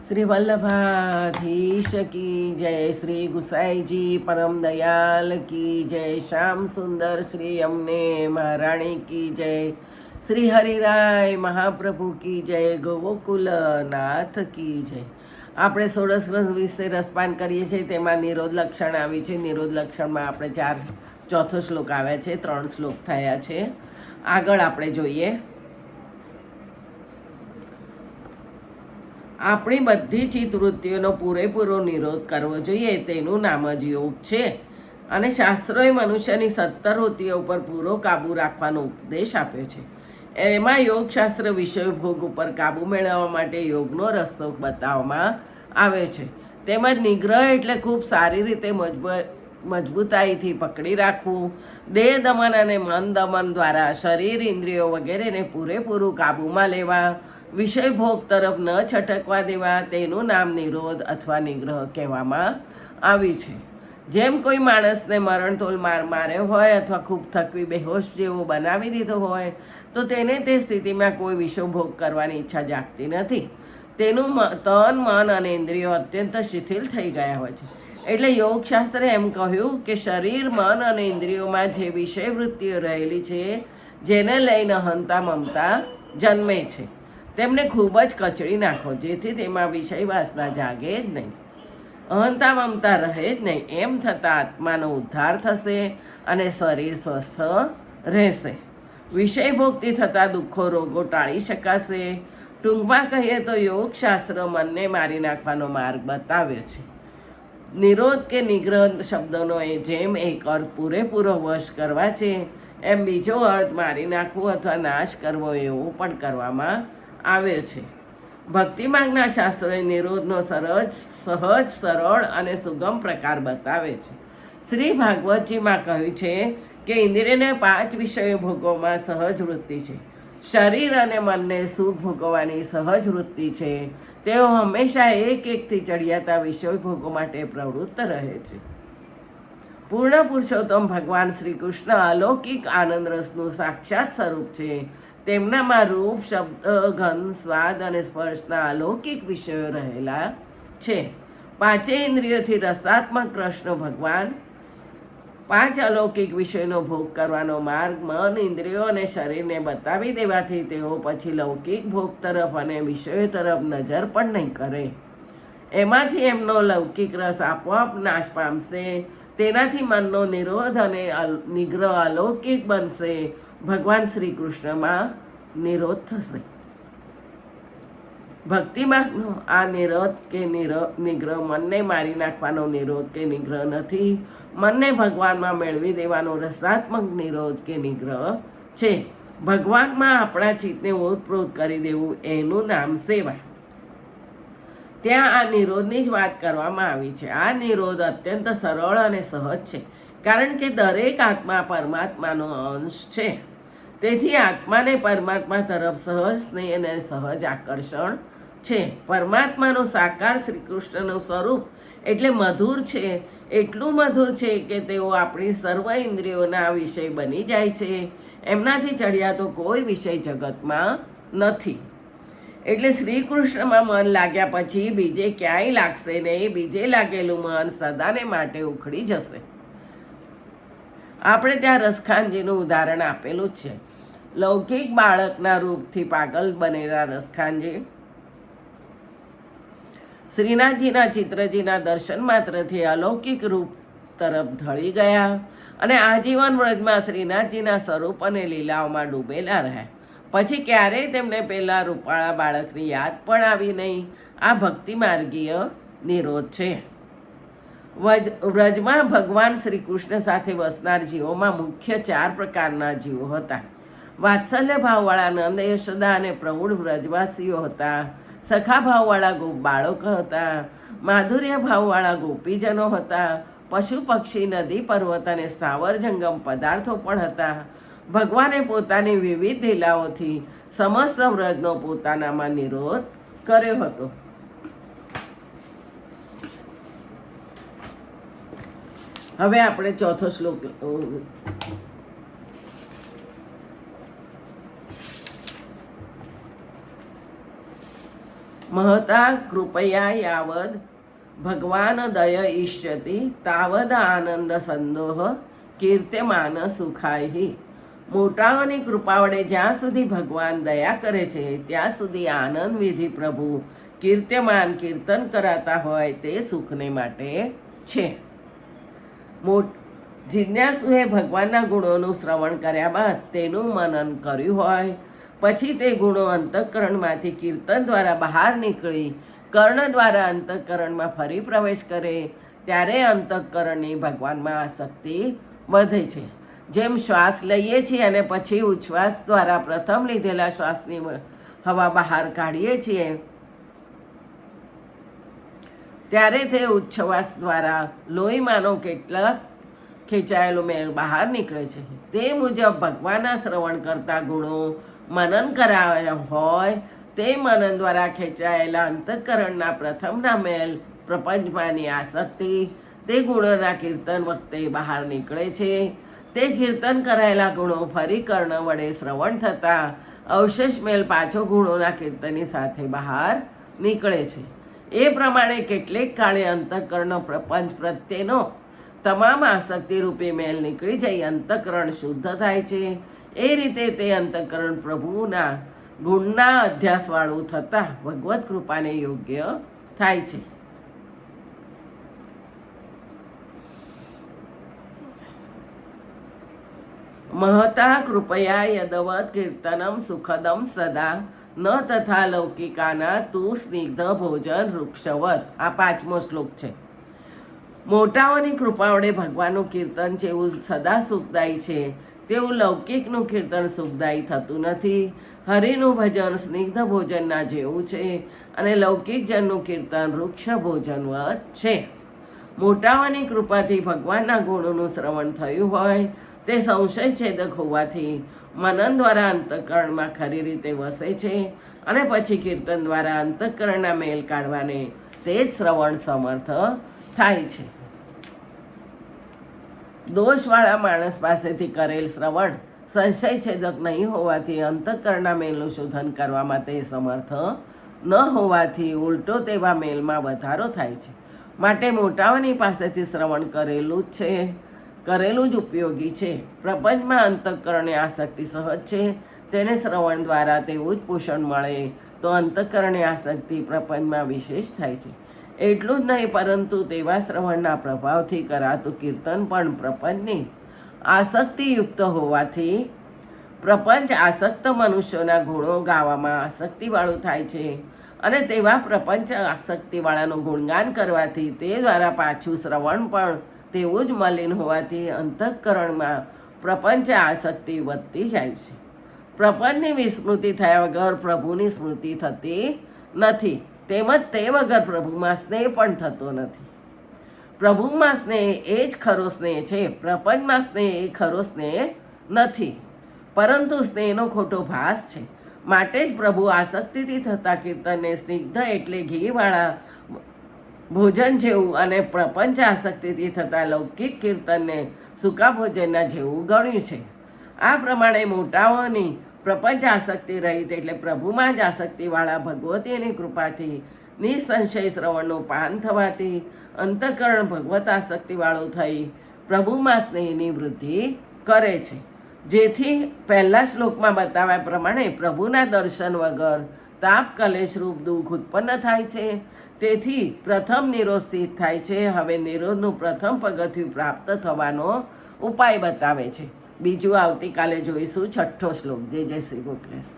શ્રી વલ્લભાધીશ કી જય, શ્રી ગુસાઈજી પરમ દયાલ કી જય, શ્યામ સુંદર શ્રી અમને મહારાણી કી જય, શ્રી હરિરાય મહાપ્રભુ કી જય, ગોકુલનાથ કી જય. આપણે ષોડશ રસ વિશે રસપાન કરીએ છીએ, તેમાં નિરોધ લક્ષણ આવ્યું છે. નિરોધ લક્ષણમાં આપણે ચોથો શ્લોક આવ્યા છે, 3 શ્લોક થયા છે. આગળ આપણે જોઈએ. આપણી બધી ચિત્તવૃત્તિઓનો પૂરેપૂરો નિરોધ કરવો જોઈએ, તેનું નામ જ યોગ છે. અને શાસ્ત્રોએ મનુષ્યની 17 વૃત્તિઓ ઉપર પૂરો કાબૂ રાખવાનો ઉપદેશ આપ્યો છે. એમાં યોગશાસ્ત્ર વિષય ભોગ ઉપર કાબૂ મેળવવા માટે યોગનો રસ્તો બતાવવામાં આવ્યો છે. તેમજ નિગ્રહ એટલે ખૂબ સારી રીતે મજબૂતાઈથી પકડી રાખવું, દેહ દમન અને મન દમન દ્વારા શરીર ઇન્દ્રિયો વગેરેને પૂરેપૂરું કાબૂમાં લેવા, વિષય ભોગ તરફ ન છટકવા દેવા, તેનું નામ નિરોધ અથવા નિગ્રહ કહેવામાં આવ્યું છે. જેમ કોઈ માણસને મરણતોલ માર્યો હોય અથવા ખૂબ થકવી બેહોશ જેવો બનાવી દીધો હોય, તો તેને તે સ્થિતિમાં કોઈ વિષય ભોગ કરવાની ઈચ્છા જાગતી નથી. તેનું તન મન અને ઇન્દ્રિયો અત્યંત શિથિલ થઈ ગયા હોય છે. એટલે યોગશાસ્ત્રે એમ કહ્યું કે શરીર, મન અને ઇન્દ્રિયોમાં જે વિષય વૃત્તિઓ રહેલી છે, જેને લઈને અહંતા મમતા જન્મે છે, તેમને ખૂબ જ કચડી નાખો, જેથી તેમાં વિષય વાસના જાગે જ નહીં, અહંતા મમતા રહે જ નહીં. એમ થતાં આત્માનો ઉદ્ધાર થશે અને શરીર સ્વસ્થ રહેશે. વિષય ભોગથી થતા દુઃખો, રોગો ટાળી શકાશે. ટૂંકમાં કહીએ તો યોગશાસ્ત્ર મનને મારી નાખવાનો માર્ગ બતાવ્યો છે. નિરોધ કે નિગ્રહ શબ્દનો જેમ એક અર્થ પૂરેપૂરો વશ કરવા છે, એમ બીજો અર્થ મારી નાખવું અથવા નાશ કરવો એવું પણ કરવામાં આવ્યો છે. ભક્તિ માર્ગના શાસ્ત્રોએ નિરોધનો સહજ, સરળ અને સુગમ પ્રકાર બતાવે છે. શ્રી ભાગવતજીમાં કહ્યું છે કે ઇન્દ્રિયને 5 વિષયો ભોગવવામાં સહજ વૃત્તિ છે. શરીર અને મનને સુખ ભોગવવાની સહજ વૃત્તિ છે. તેઓ હંમેશા એકથી ચડિયાતા વિષય ભોગો માટે પ્રવૃત્ત રહે છે. પૂર્ણ પુરુષોત્તમ ભગવાન શ્રી કૃષ્ણ અલૌકિક આનંદ રસનું સાક્ષાત સ્વરૂપ છે. તેમનામાં રૂપ, શબ્દ, ગંધ, સ્વાદ અને સ્પર્શના અલૌકિક વિષયો રહેલા છે. 5 ઇન્દ્રિયોથી રસાત્મક કૃષ્ણ ભગવાન 5 અલૌકિક વિષયનો ભોગ કરવાનો માર્ગ મન, ઇન્દ્રિયો અને શરીરને બતાવી દેવાથી તેઓ પછી લૌકિક ભોગ તરફ અને વિષયો તરફ નજર પણ નહીં કરે. એમાંથી એમનો લૌકિક રસ આપોઆપ નાશ પામશે. તેનાથી મનનો નિરોધ અને નિગ્રહ અલૌકિક બનશે. ભગવાન શ્રી કૃષ્ણમાં નિરોધ થશે. ભક્તિમાર્ગનો આ નિરોધ કે નિગ્રહ મનને મારી નાખવાનો નિરોધ કે નિગ્રહ નથી. મનને ભગવાનમાં મેળવી દેવાનો રસાત્મક નિરોધ કે નિગ્રહ છે. ભગવાનમાં આપણા ચિત્તને ઓતપ્રોત કરી દેવું, એનું નામ સેવા. ત્યાં આ નિરોધની જ વાત કરવામાં આવી છે. આ નિરોધ અત્યંત સરળ અને સહજ છે, કારણ કે દરેક આત્મા પરમાત્માનો અંશ છે. તેથી આત્માને પરમાત્મા તરફ સહજ સ્નેહ અને સહજ આકર્ષણ છે. પરમાત્માનું સાકાર શ્રી કૃષ્ણનું સ્વરૂપ એટલે મધુર છે. એટલું મધુર છે કે તેઓ આપણી સર્વ ઇન્દ્રિયોના વિષય બની જાય છે. એમનાથી ચડિયાતો કોઈ વિષય જગતમાં નથી. એટલે શ્રી કૃષ્ણમાં મન લાગ્યા પછી બીજે ક્યાંય લાગશે નહીં. બીજે લાગેલું મન સદાને માટે ઉખડી જશે. આપણે ત્યાં રસખાનજીનું ઉદાહરણ આપેલું જ છે. લૌકિક બાળકના રૂપથી પાગલ બનેલા રસખાનજી શ્રીનાથજીના ચિત્રજીના દર્શન માત્રથી અલૌકિક રૂપ તરફ ઢળી ગયા અને આજીવન વ્રજમાં શ્રીનાથજીના સ્વરૂપ અને લીલાઓમાં ડૂબેલા રહ્યા. પછી ક્યારેય તેમને પેલા રૂપાળા બાળકની યાદ પણ આવી નહીં. આ ભક્તિ માર્ગીય નિરોધ છે. વ્રજમાં ભગવાન શ્રી કૃષ્ણ સાથે વસનાર જીવોમાં મુખ્ય 4 પ્રકારના જીવો હતા. વાત્સલ્ય ભાવવાળા નંદ, યશોદા અને પ્રૌઢ વ્રજવાસીઓ હતા. સખા ભાવવાળા બાળકો હતા. માધુર્ય ભાવવાળા ગોપીજનો હતા. પશુ પક્ષી, નદી, પર્વત અને સ્થાવર જંગમ પદાર્થો પણ હતા. ભગવાને પોતાની વિવિધ લીલાઓથી સમસ્ત વ્રજનો પોતાનામાં નિરોધ કર્યો હતો. હવે આપણે ચોથો શ્લોક. महता कृपया यावद भगवान दय इष्यति तावद आनंद संदोह કીર્ત્યમાન સુખાય. મોટાઓની કૃપા વડે જ્યાં સુધી ભગવાન દયા કરે છે ત્યાં સુધી આનંદ વિધિ પ્રભુ કીર્ત્યમાન કીર્તન કરાતા હોય તે સુખને માટે છે. જિજ્ઞાસુએ ભગવાનના ગુણોનું શ્રવણ કર્યા બાદ તેનું મનન કર્યું હોય પછી તે ગુણો અંતઃકરણમાંથી કીર્તન દ્વારા બહાર નીકળી કર્ણ દ્વારા અંતઃકરણમાં ફરી પ્રવેશ કરે ત્યારે અંતઃકરણની ભગવાનમાં આસક્તિ વધે છે. જેમ શ્વાસ લઈએ છીએ અને પછી ઉચ્છ્વાસ દ્વારા પ્રથમ લીધેલા શ્વાસની હવા બહાર કાઢીએ છીએ ત્યારે તે ઉચ્છ્વાસ દ્વારા લોહીમાંનો કેટલાક ખેંચાયેલો મેળ બહાર નીકળે છે. તે મુજબ ભગવાનના શ્રવણ કરતા ગુણો મનન કરાવ્યા હોય તે મનન દ્વારા ખેંચાયેલા અંતઃકરણના પ્રથમના મેલ પ્રપંચમાંની આસક્તિ તે ગુણોના કીર્તન વખતે બહાર નીકળે છે. તે કીર્તન કરાયેલા ગુણો ફરી કર્ણ વડે શ્રવણ થતાં અવશેષ મેલ પાછો ગુણોના કીર્તનની સાથે બહાર નીકળે છે. એ પ્રમાણે કેટલેક કાળે અંતઃકરણ પ્રપંચ પ્રત્યેનો તમામ આસક્તિરૂપી મેલ નીકળી જઈ અંતઃકરણ શુદ્ધ થાય છે. એ રીતે તે અંતઃકરણ પ્રભુના ગુણના અધ્યાસવાળું થતાં ભગવત કૃપાને યોગ્ય થાય છે. महता कृपया यदवत कीर्तनम सुखदम सदा न तथा लौकिकाना તું સ્નિગ્ધ ભોજન વૃક્ષવત. આ 5મો શ્લોક છે. મોટાઓની કૃપા વડે ભગવાનનું કીર્તન જેવું સદા સુખદાયી છે તેવું લૌકિકનું કીર્તન સુખદાયી થતું નથી. હરિનું ભજન સ્નિગ્ધ ભોજનના જેવું છે અને લૌકિક જનનું કીર્તન વૃક્ષ ભોજનવત છે. મોટાઓની કૃપાથી ભગવાનના ગુણોનું શ્રવણ થયું હોય તે સંશય છેદક હોવાથી મનન દ્વારા અંતઃકરણમાં ખરી રીતે વસે છે અને પછી કીર્તન દ્વારા અંતઃકરણના મેલ કાઢવાને તે જ શ્રવણ સમર્થ થાય છે. દોષવાળા માણસ પાસેથી કરેલ શ્રવણ સંશય છેદક નહીં હોવાથી અંતઃકરણના મેલનું શોધન કરવામાં તે સમર્થ ન હોવાથી ઉલટો તેવા મેલમાં વધારો થાય છે. માટે મોટાઓની પાસેથી શ્રવણ કરેલું જ ઉપયોગી છે. પ્રપંચમાં અંતઃકરણે આસક્તિ સહજ છે તેને શ્રવણ દ્વારા તેવું જ પોષણ મળે તો અંતઃકરણે આસક્તિ પ્રપંચમાં વિશેષ થાય છે. એટલું જ નહીં પરંતુ તેવા શ્રવણના પ્રભાવથી કરાતું કીર્તન પણ પ્રપંચની આસક્તિયુક્ત હોવાથી પ્રપંચ આસક્ત મનુષ્યોના ગુણો ગાવામાં આસક્તિવાળું થાય છે અને તેવા પ્રપંચ આસક્તિવાળાનું ગુણગાન કરવાથી તે દ્વારા પાછું શ્રવણ પણ તેવું જ મલિન હોવાથી અંતઃકરણમાં પ્રપંચ આસક્તિ વધતી જાય છે. પ્રપંચની વિસ્મૃતિ થયા વગર પ્રભુની સ્મૃતિ થતી નથી તેમજ તે વગર પ્રભુમાં સ્નેહ પણ થતો નથી. પ્રભુમાં સ્નેહ એ જ ખરો સ્નેહ છે. પ્રપંચમાં સ્નેહ એ ખરો સ્નેહ નથી પરંતુ સ્નેહનો ખોટો ભાસ છે. માટે જ પ્રભુ આસક્તિથી થતા કીર્તનને સ્નિગ્ધ એટલે ઘીવાળા ભોજન જેવું અને પ્રપંચ આસક્તિથી થતા લૌકિક કીર્તનને સૂકા ભોજનના જેવું ગણ્યું છે. આ પ્રમાણે મોટાઓની પ્રપંચ આસક્તિ રહિત એટલે પ્રભુમાં જ આસક્તિવાળા ભગવતીની કૃપાથી નિસંશય શ્રવણનું પાન થવાથી અંતઃકરણ ભગવત આસક્તિવાળું થઈ પ્રભુમાં સ્નેહની વૃદ્ધિ કરે છે. જેથી પહેલા શ્લોકમાં બતાવ્યા પ્રમાણે પ્રભુના દર્શન વગર તાપ કલેશરૂપ દુઃખ ઉત્પન્ન થાય છે. તેથી પ્રથમ નિરોધ સિદ્ધ થાય છે. હવે નિરોધનું પ્રથમ પગથિયું પ્રાપ્ત થવાનો ઉપાય બતાવે છે. બીજું આવતીકાલે જોઈશું. 6ઠ્ઠો શ્લોક. જય જય શ્રી ગોખલેશ.